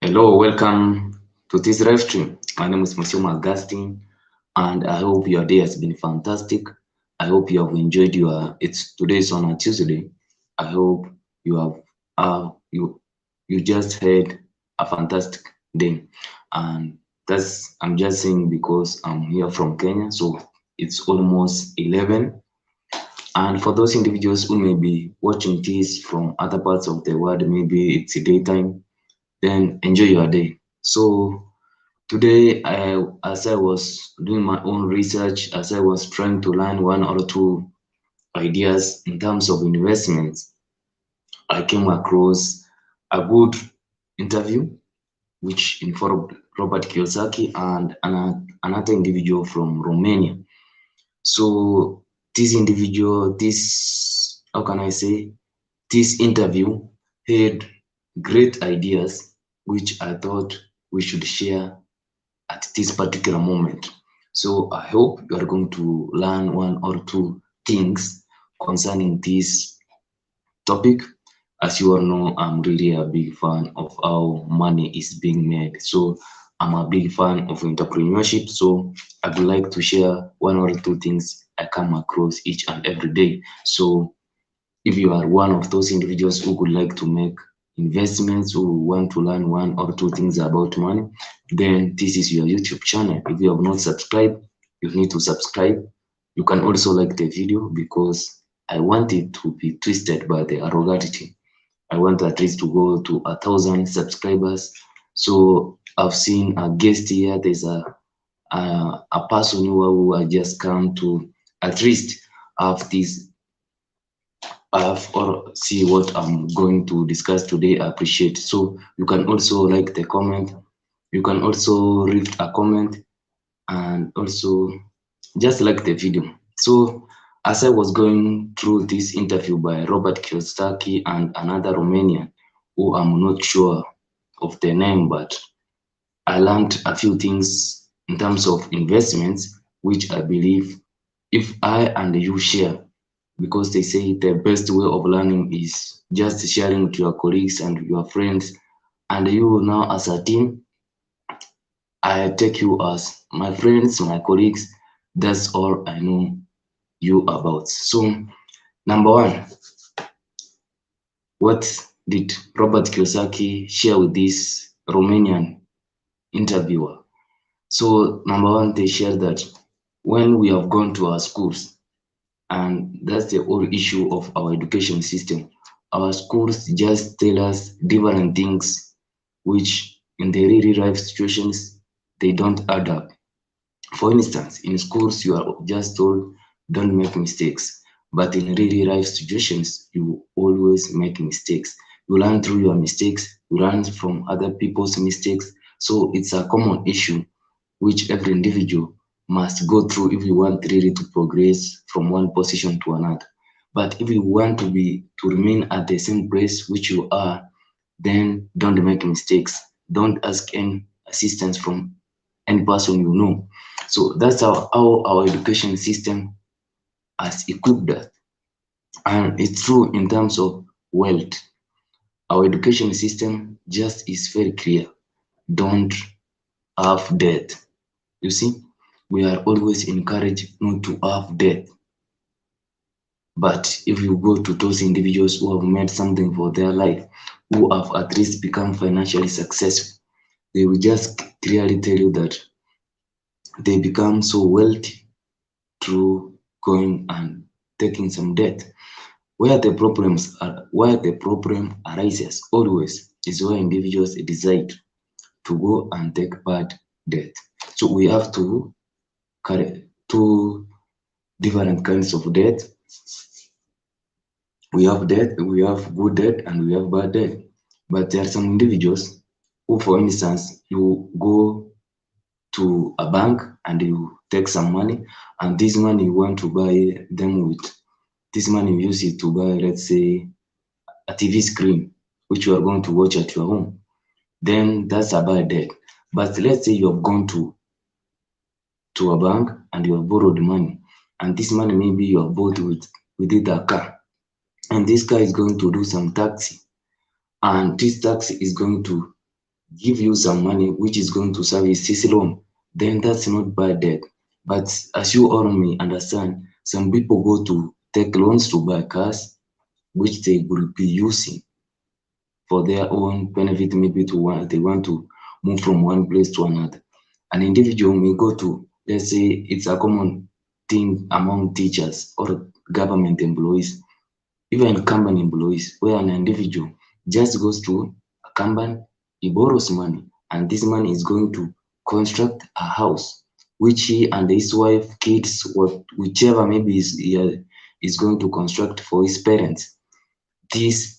Hello, welcome to this live stream. My name is Monsieur Augustine, and I hope your day has been fantastic. I hope you have enjoyed your. It's today is on a Tuesday. I hope you have you just had a fantastic day, and that's I'm just saying because I'm here from Kenya, so it's almost 11. And for those individuals who may be watching this from other parts of the world, maybe it's daytime, then enjoy your day. So today, as I was doing my own research, as I was trying to learn one or two ideas in terms of investments, I came across a good interview which involved Robert Kiyosaki and another individual from Romania. So this individual, this how can I say, this interview had great ideas which I thought we should share at this particular moment. So I hope you are going to learn one or two things concerning this topic. As you all know, I'm really a big fan of how money is being made. So I'm a big fan of entrepreneurship. So I would like to share one or two things I come across each and every day. So if you are one of those individuals who would like to make investments, who want to learn one or two things about money, then this is your YouTube channel. If you have not subscribed, you need to subscribe. You can also like the video because I want it to be twisted by the arrogancy. I want at least to go to 1,000 subscribers. So I've seen a guest here. There's a person who I just come to at least have this have or see what I'm going to discuss today. I appreciate. So you can also like the comment. You can also leave a comment and also just like the video. So as I was going through this interview by Robert Kiyosaki and another Romanian, who I'm not sure of the name, but I learned a few things in terms of investments, which I believe if I and you share, because they say the best way of learning is just sharing with your colleagues and your friends, and you now as a team, I take you as my friends, my colleagues. That's all I know you about. So, number one, what did Robert Kiyosaki share with this Romanian interviewer? So, number one, they share that when we have gone to our schools, and that's the whole issue of our education system, our schools just tell us different things, which in the real life situations, they don't add up. For instance, in schools, you are just told don't make mistakes, but in really life situations, you always make mistakes. You learn through your mistakes, you learn from other people's mistakes. So it's a common issue which every individual must go through if you want really to progress from one position to another. But if you want to remain at the same place which you are, then don't make mistakes. Don't ask any assistance from any person you know. So that's how our education system has equipped us. And it's true in terms of wealth. Our education system just is very clear. Don't have debt. You see, we are always encouraged not to have debt. But if you go to those individuals who have made something for their life, who have at least become financially successful, they will just clearly tell you that they become so wealthy through going and taking some debt. Where the problem arises always is where individuals decide to go and take bad debt. So we have to carry two different kinds of debt. We have debt, we have good debt, and we have bad debt. But there are some individuals who, for instance, you go to a bank and you take some money, and this money you want to buy them with. This money you use it to buy, let's say, a TV screen, which you are going to watch at your home. Then that's a bad debt. But let's say you have gone to a bank and you have borrowed money, and this money maybe you have bought with it a car, and this car is going to do some taxi, and this taxi is going to give you some money which is going to service this loan, then that's not bad debt. But as you all may understand, some people go to take loans to buy cars, which they will be using for their own benefit, maybe they want to move from one place to another. An individual may go to, let's say it's a common thing among teachers or government employees, even company employees, where an individual just goes to a company, he borrows money, and this money is going to construct a house, which he and his wife, kids, whichever maybe is going to construct for his parents. This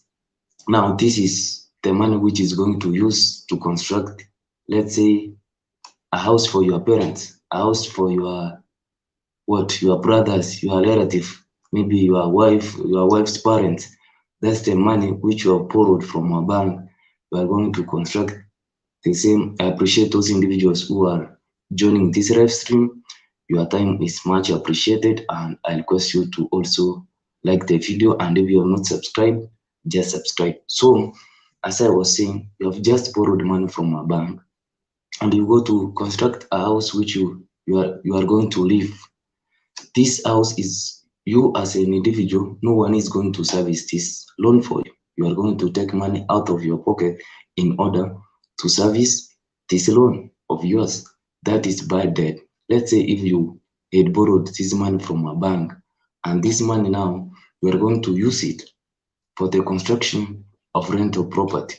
this is the money which is going to use to construct, let's say, a house for your parents, a house for your brothers, your relative, maybe your wife's parents. That's the money which you have borrowed from a bank. You are going to construct the same. I appreciate those individuals who are joining this live stream. Your time is much appreciated, and I request you to also like the video. And if you are not subscribed, just subscribe. So, as I was saying, you have just borrowed money from a bank, and you go to construct a house which you are going to live. This house is you as an individual, no one is going to service this loan for you. You are going to take money out of your pocket in order to service this loan of yours. That is bad debt. Let's say if you had borrowed this money from a bank, and this money now you are going to use it for the construction of rental property.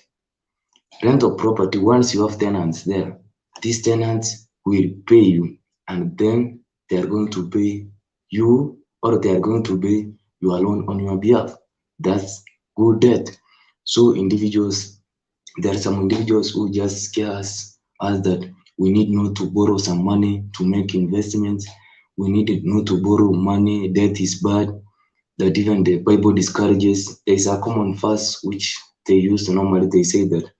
Rental property, once you have tenants there, these tenants will pay you, and then they are going to pay you, or they are going to pay your loan on your behalf. That's good debt. So there are some individuals who just scare us that we need not to borrow some money to make investments. We need not to borrow money. Debt is bad. That even the Bible discourages. There is a common verse which they use normally. They say that,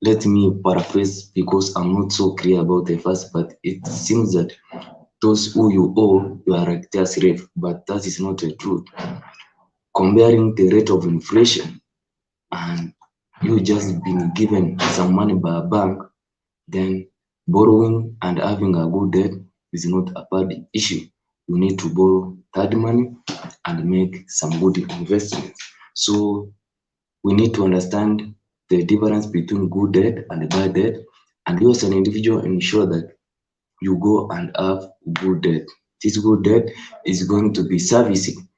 let me paraphrase because I'm not so clear about the verse, but it seems that those who you owe, you are like their slave, but that is not the truth. Comparing the rate of inflation and you just been given some money by a bank, then borrowing and having a good debt is not a bad issue. You need to borrow that money and make some good investments. So we need to understand the difference between good debt and bad debt, and you as an individual ensure that you go and have good debt. This good debt is going to be servicing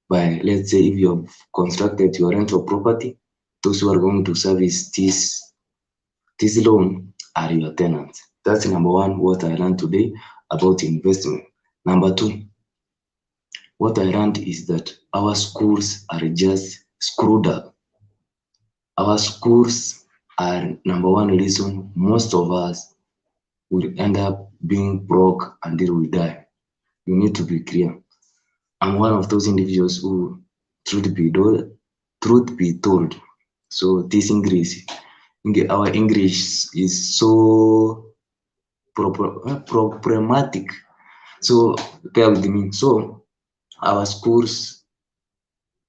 by, let's say, if you have constructed your rental property, those who are going to service this loan are your tenants. That's number one, what I learned today about investment. Number two, what I learned is that our schools are just screwed up. Our schools are number one reason most of us will end up being broke until we die. You need to be clear. I'm one of those individuals who, truth be told, so this English, our English is so problematic. So bear with me. So our schools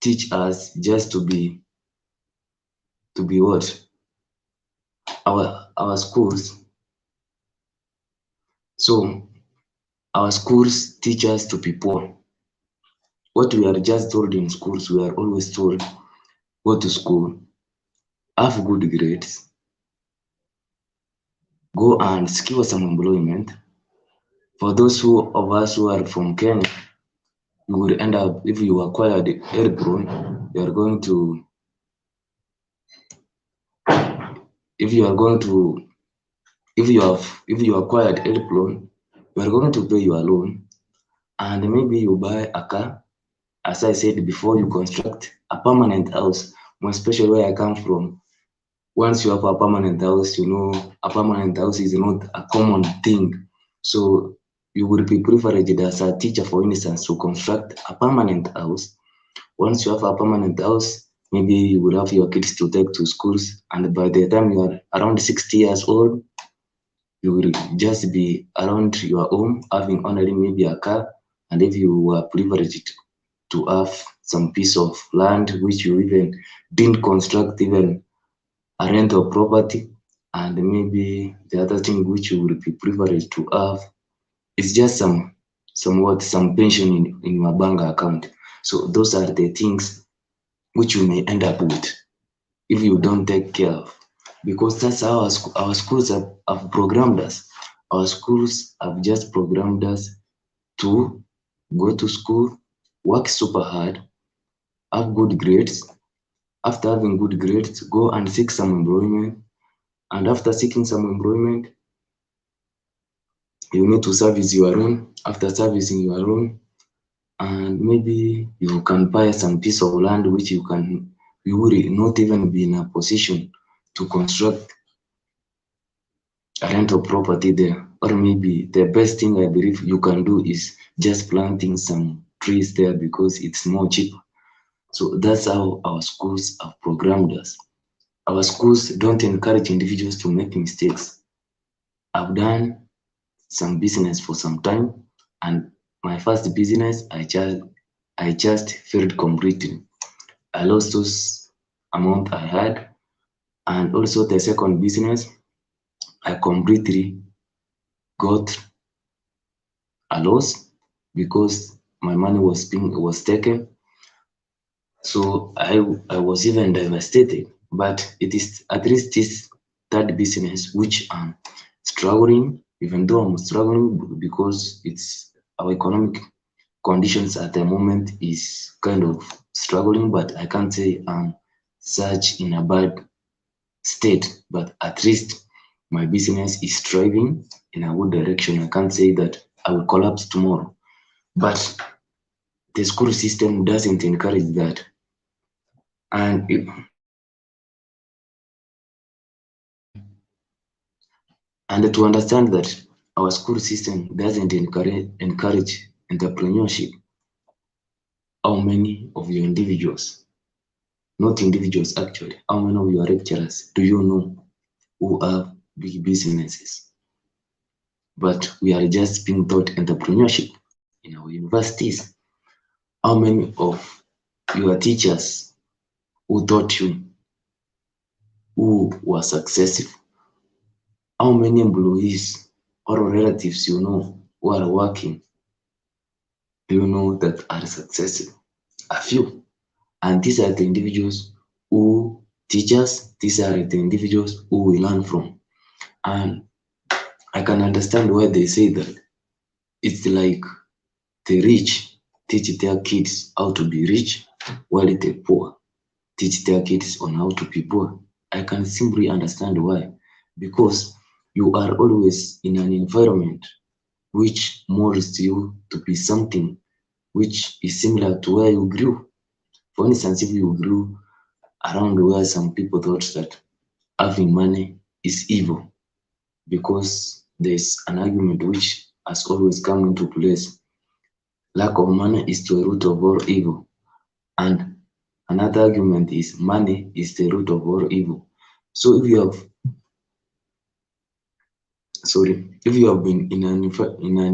teach us just to be what? Our schools. So our schools teach us to be poor. What we are just told in schools, we are always told, go to school, have good grades, go and secure some employment. For those of us who are from Kenya, you will end up, if you acquire the HELB loan, you are going to, if you are going to, if you acquired HELB loan, you are going to pay your loan, and maybe you buy a car. As I said before, you construct a permanent house, more especially where I come from. Once you have a permanent house, a permanent house is not a common thing. So you will be privileged as a teacher, for instance, to construct a permanent house. Once you have a permanent house, maybe you will have your kids to take to schools, and by the time you are around 60 years old, you will just be around your home, having only maybe a car, and if you were privileged to have some piece of land which you even didn't construct, even a rental property, And maybe the other thing which you would be privileged to have is just some pension in your bank account. So those are the things which you may end up with if you don't take care of, because that's how our schools have programmed us. Our schools have just programmed us to go to school, work super hard, have good grades. After having good grades, go and seek some employment. And after seeking some employment, you need to service your own. After servicing your own, and maybe you can buy some piece of land which you will not even be in a position to construct a rental property there. Or maybe the best thing I believe you can do is just planting some trees there because it's more cheap. So that's how our schools have programmed us. Our schools don't encourage individuals to make mistakes. I've done some business for some time, and my first business I just failed completely. I lost those amount I had, and also the second business I completely got a loss because my money was taken. So I was even devastated. But it is at least this third business which I'm struggling, even though I'm struggling because it's our economic conditions at the moment is kind of struggling, but I can't say I'm such in a bad state, but at least my business is thriving in a good direction. I can't say that I will collapse tomorrow, but the school system doesn't encourage that. And to understand that our school system doesn't encourage entrepreneurship, how many of your individuals, not individuals actually, how many of your lecturers do you know who have big businesses? But we are just being taught entrepreneurship in our universities. How many of your teachers who taught you who were successful? How many employees or relatives you know who are working, do you know that are successful? A few. And these are the individuals who teach us, these are the individuals who we learn from. And I can understand why they say that. It's like the rich teach their kids how to be rich, while the poor teach their kids on how to be poor. I can simply understand why. Because you are always in an environment which molds you to be something which is similar to where you grew. For instance, if you grew around where some people thought that having money is evil, because there's an argument which has always come into place. Lack of money is the root of all evil. And another argument is money is the root of all evil. So if you have been in an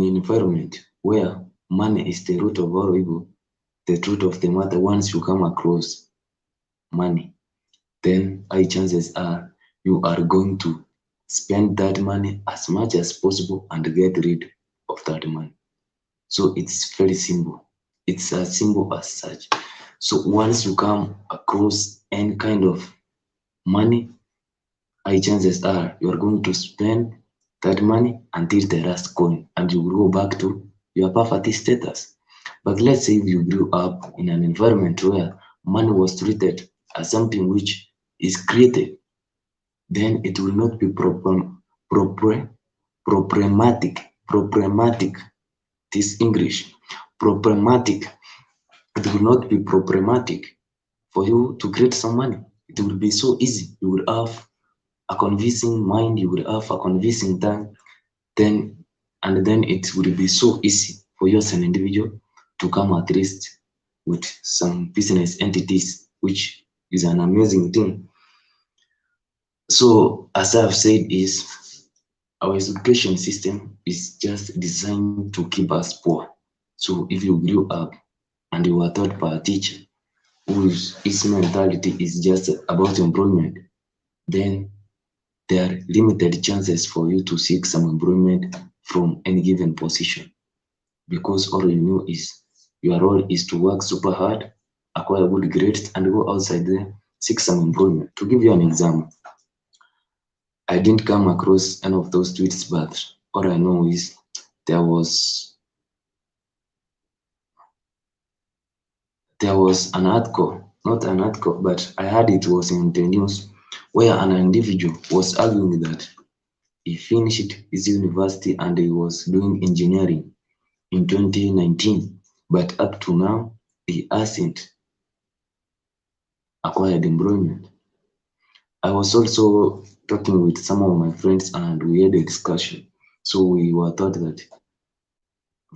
environment where money is the root of all evil, the truth of the matter, once you come across money, then high chances are you are going to spend that money as much as possible and get rid of that money. So it's very simple. It's as simple as such. So once you come across any kind of money, high chances are you are going to spend that money until the last coin and you will go back to your poverty status. But let's say if you grew up in an environment where money was treated as something which is created, then it will not be proper, problematic, this English, problematic. It will not be problematic for you to create some money. It will be so easy. You will have a convincing mind, you will have a convincing tongue, then it will be so easy for you as an individual to come at least with some business entities, which is an amazing thing. So as I've said is our education system is just designed to keep us poor. So if you grew up and you were taught by a teacher whose mentality is just about employment, then there are limited chances for you to seek some employment from any given position, because all you know is your role is to work super hard, acquire good grades, and go outside there, seek some employment. To give you an example, I didn't come across any of those tweets, but all I know is there was there was an article, not an article, but I heard it was in the news, where an individual was arguing that he finished his university and he was doing engineering in 2019, but up to now he hasn't acquired employment. I was also talking with some of my friends and we had a discussion. So we were taught that,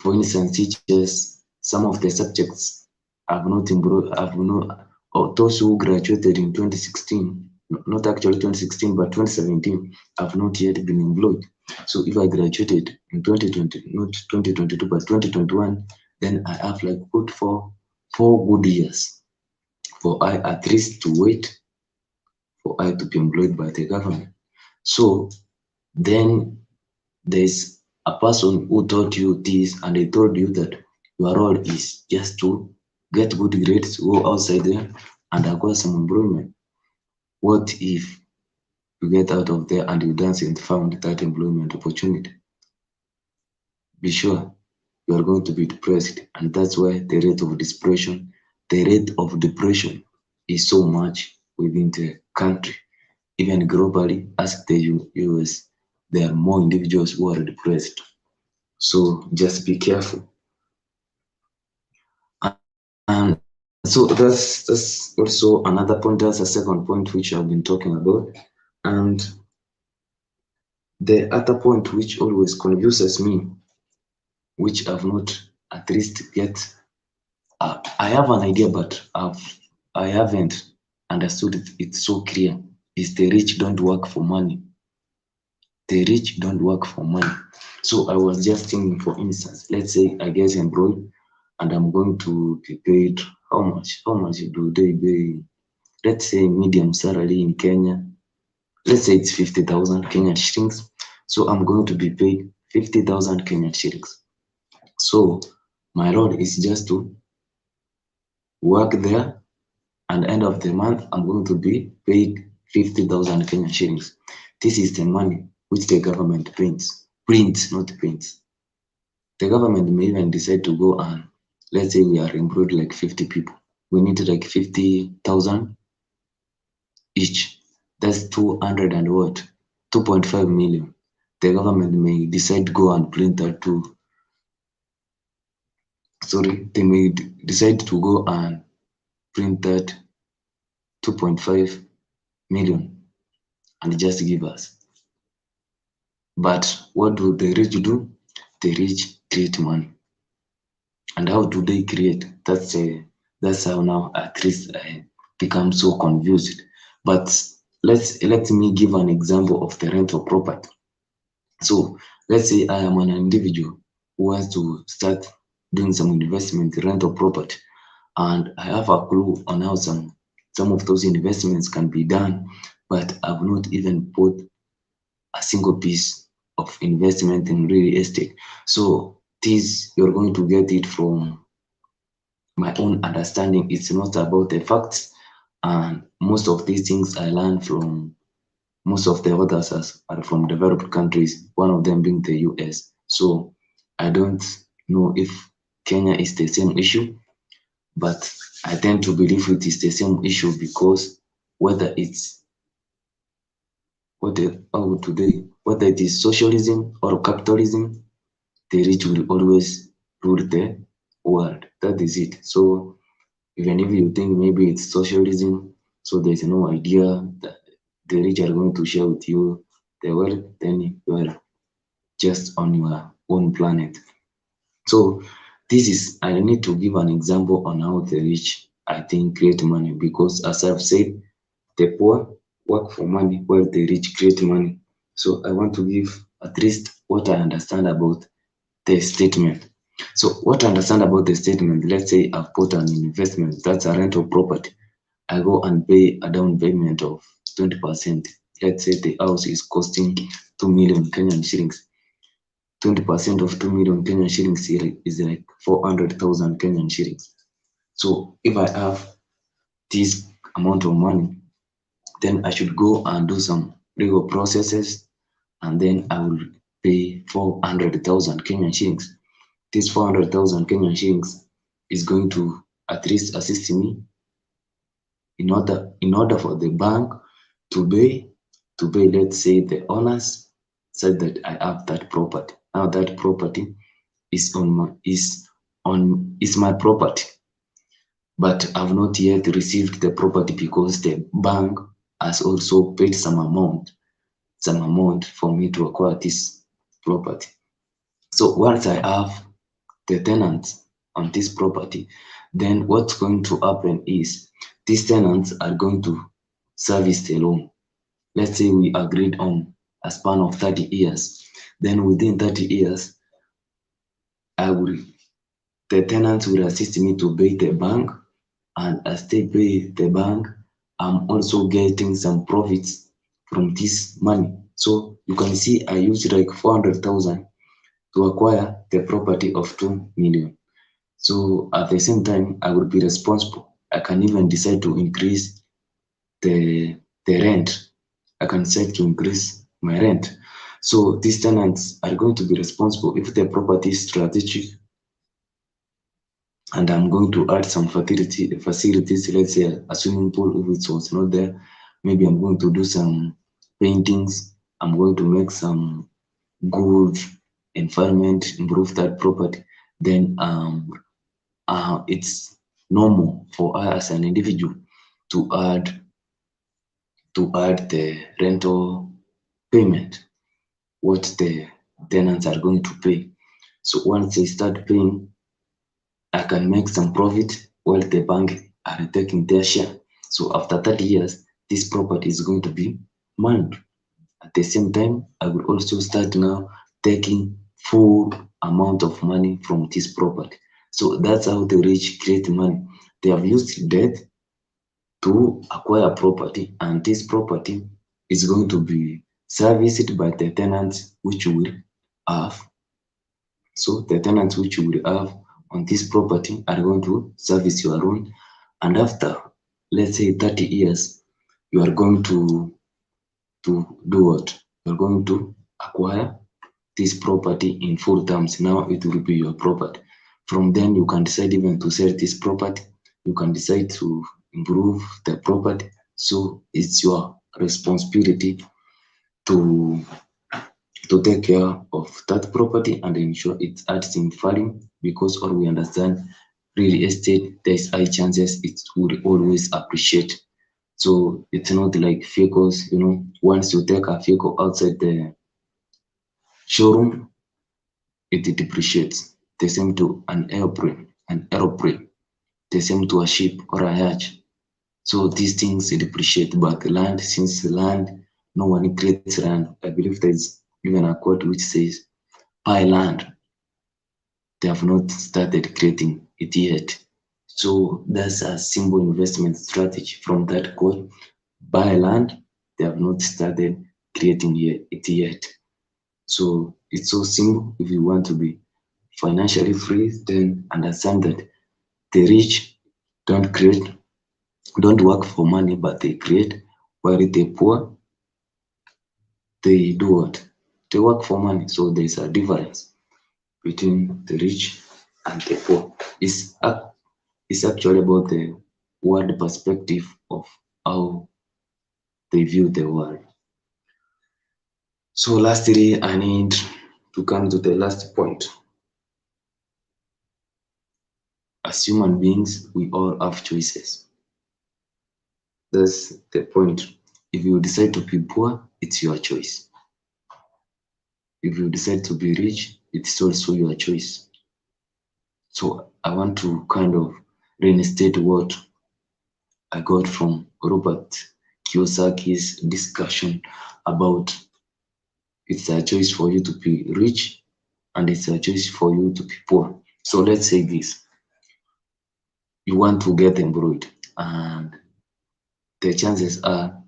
for instance, teachers, some of the subjects have not, or those who graduated in 2016, not actually 2016, but 2017, have not yet been employed. So if I graduated in 2020, not 2022, but 2021, then I have like good four good years for I at least to wait for I to be employed by the government. So then there's a person who taught you this and they told you that your role is just to get good grades, go outside there and acquire some employment. What if you get out of there and you dance and found that employment opportunity? Be sure you are going to be depressed, and that's why the rate of depression is so much within the country. Even globally, as the US, there are more individuals who are depressed. So just be careful. And so that's also another point. That's a second point which I've been talking about. And the other point which always confuses me, which I've not at least yet, I have an idea, but I haven't understood it. It's so clear. Is the rich don't work for money. The rich don't work for money. So I was just thinking, for instance, let's say I get employed and I'm going to be paid how much? How much do they pay? Let's say medium salary in Kenya. Let's say it's 50,000 Kenyan shillings. So I'm going to be paid 50,000 Kenyan shillings. So my role is just to work there, and end of the month I'm going to be paid 50,000 Kenyan shillings. This is the money which the government prints, not paints. The government may even decide to go and, let's say we are employed like 50 people. We need like 50,000 each. That's 200 and what? 2.5 million. The government may decide to go and print that too. Sorry, they may decide to go and print that 2.5 million and just give us. But what do the rich do? The rich create money. And how do they create? That's how now at least I become so confused. But let me give an example of the rental property. So let's say I am an individual who wants to start doing some investment in rental property, and I have a clue on how some of those investments can be done, but I've not even put a single piece of investment in real estate. So this you're going to get it from my own understanding. It's not about the facts, and most of these things I learned from most of the others are from developed countries, one of them being the US. So I don't know if Kenya is the same issue, but I tend to believe it is the same issue, because whether it's whether it is socialism or capitalism, the rich will always rule the world. That is it. So even if you think maybe it's socialism, so there's no idea that the rich are going to share with you the wealth, then you are just on your own planet. So this is, I need to give an example on how the rich, I think, create money, because as I've said, the poor work for money while the rich create money. So I want to give at least what I understand about the statement. So what I understand about the statement, let's say I've put an investment, that's a rental property. I go and pay a down payment of 20%. let's say the house is costing 2 million Kenyan shillings. 20% of 2 million Kenyan shillings is like 400,000 Kenyan shillings. So if I have this amount of money, then I should go and do some legal processes, and then I will pay 400,000 Kenyan shillings. This 400,000 Kenyan shillings is going to at least assist me in order for the bank to pay, let's say, the owners said that I have that property. Now that property is my property, but I've not yet received the property because the bank has also paid some amount for me to acquire this property. So once I have the tenants on this property, then what's going to happen is these tenants are going to service the loan. Let's say we agreed on a span of 30 years. Then within 30 years, the tenants will assist me to pay the bank, and as they pay the bank, I'm also getting some profits from this money. So you can see I used like 400,000 to acquire the property of 2 million. So at the same time, I will be responsible. I can even decide to increase the rent. I can decide to increase my rent. So these tenants are going to be responsible if the property is strategic, and I'm going to add some facilities, let's say a swimming pool if it was not there. Maybe I'm going to do some paintings. I'm going to make some good environment, improve that property. Then it's normal for us as an individual to add the rental payment, what the tenants are going to pay. So once they start paying, I can make some profit while the bank are taking their share. So after 30 years, this property is going to be mine. At the same time, I will also start now taking full amount of money from this property. So that's how the rich create money. They have used debt to acquire property, and this property is going to be serviced by the tenants which you will have. So the tenants which you will have on this property are going to service your loan, and after, let's say, 30 years, you are going to do what? You're going to acquire this property in full terms. Now it will be your property. From then, you can decide even to sell this property. You can decide to improve the property. So it's your responsibility to take care of that property and ensure it adds in value, because all we understand, real estate, there's high chances it will always appreciate. So it's not like vehicles, once you take a vehicle outside the showroom, it depreciates. The same to an aeroplane, the same to a ship or a yacht. So these things depreciate, but land, since land, no one creates land. I believe there's even a quote which says, buy land. They have not started creating it yet. So that's a simple investment strategy from that quote. Buy land, they have not started creating it yet. So it's so simple. If you want to be financially free, then understand that the rich don't create, don't work for money, but they create, while the poor, they do what? They work for money. So there's a difference between the rich and the poor. It's actually about the world perspective of how they view the world. So lastly, I need to come to the last point. As human beings, we all have choices. That's the point. If you decide to be poor, it's your choice. If you decide to be rich, it's also your choice. So I want to kind of reinstate what I got from Robert Kiyosaki's discussion about it's a choice for you to be rich and it's a choice for you to be poor. So let's say this. You want to get employed, and the chances are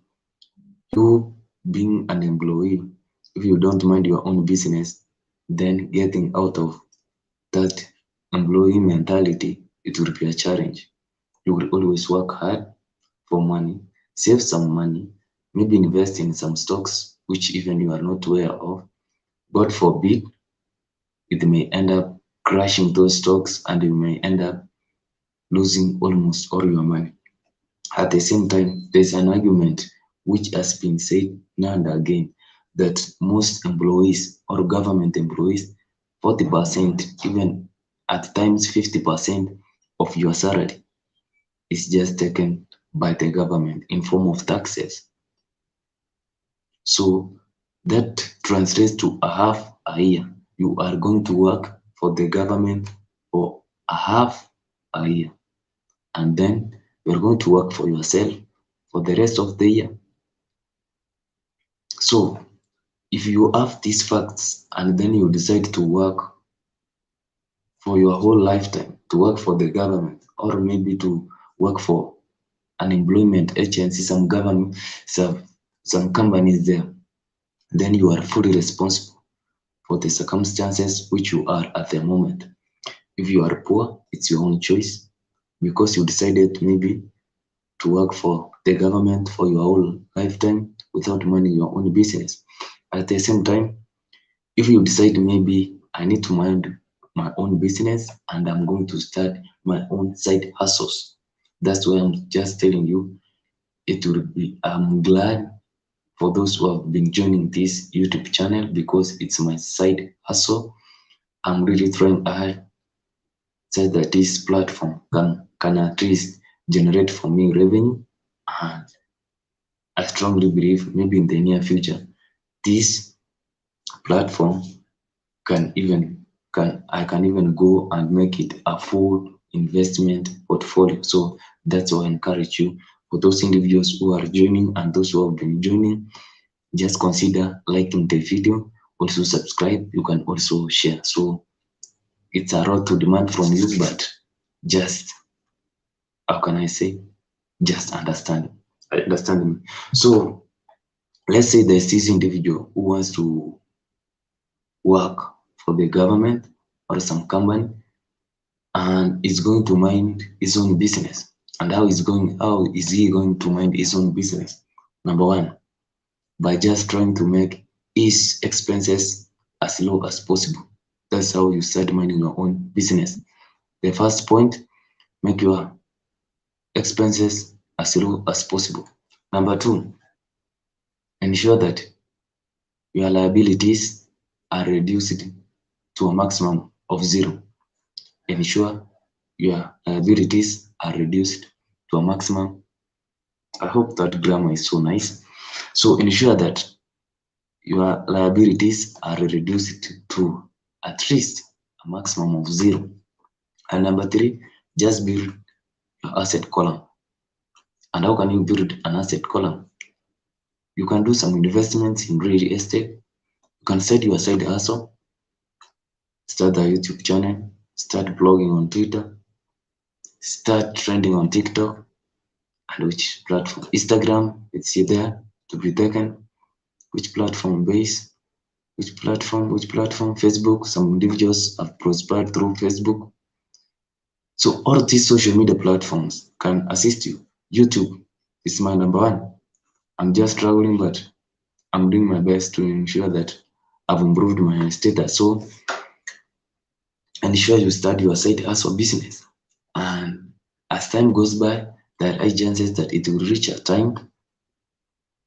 you being an employee, if you don't mind your own business, then getting out of that employee mentality, it will be a challenge. You will always work hard for money, save some money, maybe invest in some stocks which even you are not aware of. God forbid, it may end up crashing those stocks and you may end up losing almost all your money. At the same time, there's an argument which has been said now and again that most employees or government employees, 40%, even at times 50% of your salary is just taken by the government in form of taxes. So that translates to a half a year. You are going to work for the government for a half a year, and then you're going to work for yourself for the rest of the year. So if you have these facts and then you decide to work for your whole lifetime, to work for the government, or maybe to work for an employment agency, some companies there, then you are fully responsible for the circumstances which you are at the moment. If you are poor, it's your own choice because you decided maybe to work for the government for your whole lifetime without minding your own business. At the same time, if you decide maybe I need to mind my own business and I'm going to start my own side hustles, that's why I'm just telling you it will be. I'm glad for those who have been joining this YouTube channel because it's my side hustle. I'm really trying hard so that this platform can at least generate for me revenue, and I strongly believe maybe in the near future this platform I can even go and make it a full investment portfolio. So that's why I encourage you, for those individuals who are joining and those who have been joining, just consider liking the video, also subscribe. You can also share. So it's a lot to demand from you, but just, how can I say, just understand me. So let's say there's this individual who wants to work for the government or some company and is going to mind his own business. And how is he going to mind his own business? Number one, by just trying to make his expenses as low as possible. That's how you start minding your own business. The first point, make your expenses as low as possible. Number two, ensure that your liabilities are reduced to a maximum of zero. Ensure your liabilities are reduced to a maximum. I hope that grammar is so nice. So ensure that your liabilities are reduced to at least a maximum of zero. And number three, just build your asset column. And how can you build an asset column? You can do some investments in real estate. You can start your side hustle, start a YouTube channel, start blogging on Twitter, start trending on TikTok, and which platform? Instagram, it's there to be taken. Which platform base? Which platform? Facebook. Some individuals have prospered through Facebook. So all these social media platforms can assist you. YouTube is my number one. I'm just struggling, but I'm doing my best to ensure that I've improved my status. So ensure you start your side hustle business. And as time goes by, there are chances that it will reach a time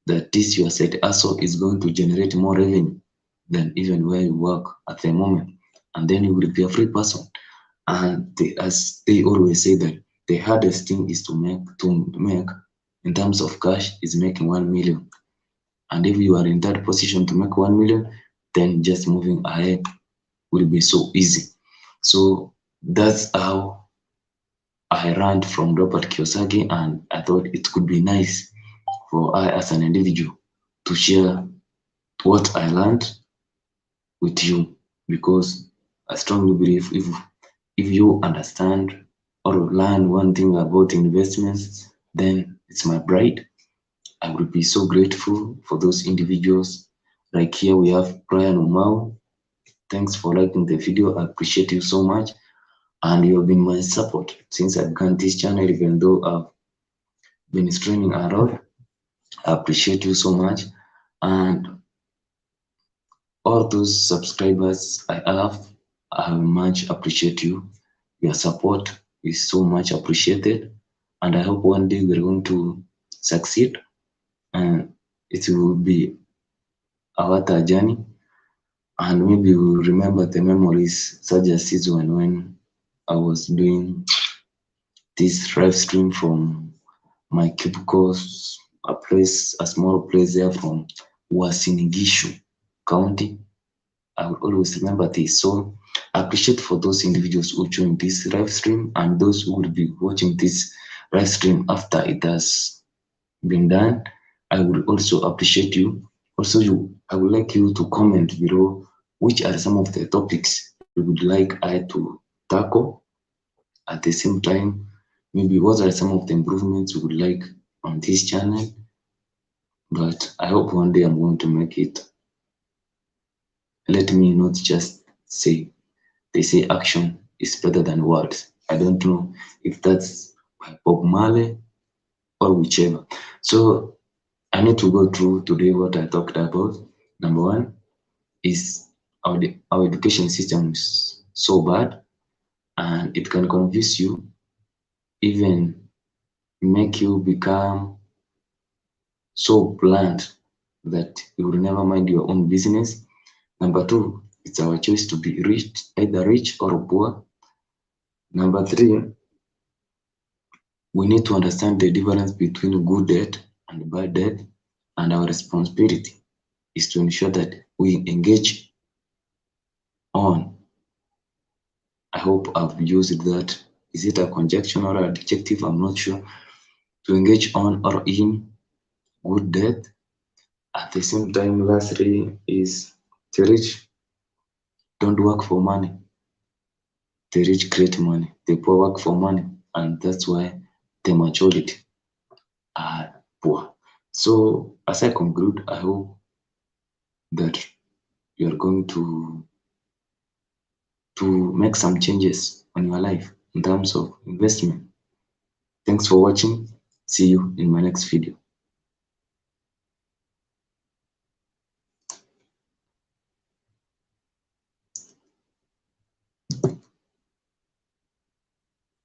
that this your side hustle is going to generate more revenue than even where you work at the moment. And then you will be a free person. And as they always say that the hardest thing is to make in terms of cash is making 1 million. And if you are in that position to make 1 million, then just moving ahead will be so easy. So that's how I learned from Robert Kiyosaki, and I thought it could be nice for I as an individual to share what I learned with you, because I strongly believe if you understand or learn one thing about investments, then it's my pride I will be so grateful for those individuals. Like here we have Brian Umau. Thanks for liking the video. I appreciate you so much. And you have been my support since I began this channel, even though I've been streaming a lot. I appreciate you so much. And all those subscribers I much appreciate you. Your support is so much appreciated. And I hope one day we're going to succeed and it will be our journey. And maybe we'll remember the memories such as this one when I was doing this live stream from my cubicles, a small place there from Wasinigishu County. I will always remember this. So I appreciate for those individuals who joined this live stream and those who will be watching this live stream after it has been done. I will also appreciate you. Also, I would like you to comment below which are some of the topics you would like I to tackle. At the same time, maybe what are some of the improvements you would like on this channel. But I hope one day I'm going to make it. Let me not just say, they say action is better than words. I don't know if that's by Bob Marley or whichever. So I need to go through today what I talked about. Number one is our education system is so bad and it can confuse you, even make you become so blunt that you will never mind your own business. Number two, it's our choice to be rich, either rich or poor. Number three, we need to understand the difference between good debt and bad debt, and our responsibility is to ensure that we engage on. I hope I've used that. Is it a conjunction or an adjective? I'm not sure. To engage on or in good debt. At the same time, lastly is the rich don't work for money. The rich create money. The poor work for money. And that's why the majority are poor. So as I conclude, I hope that you are going to make some changes on your life in terms of investment. Thanks for watching. See you in my next video.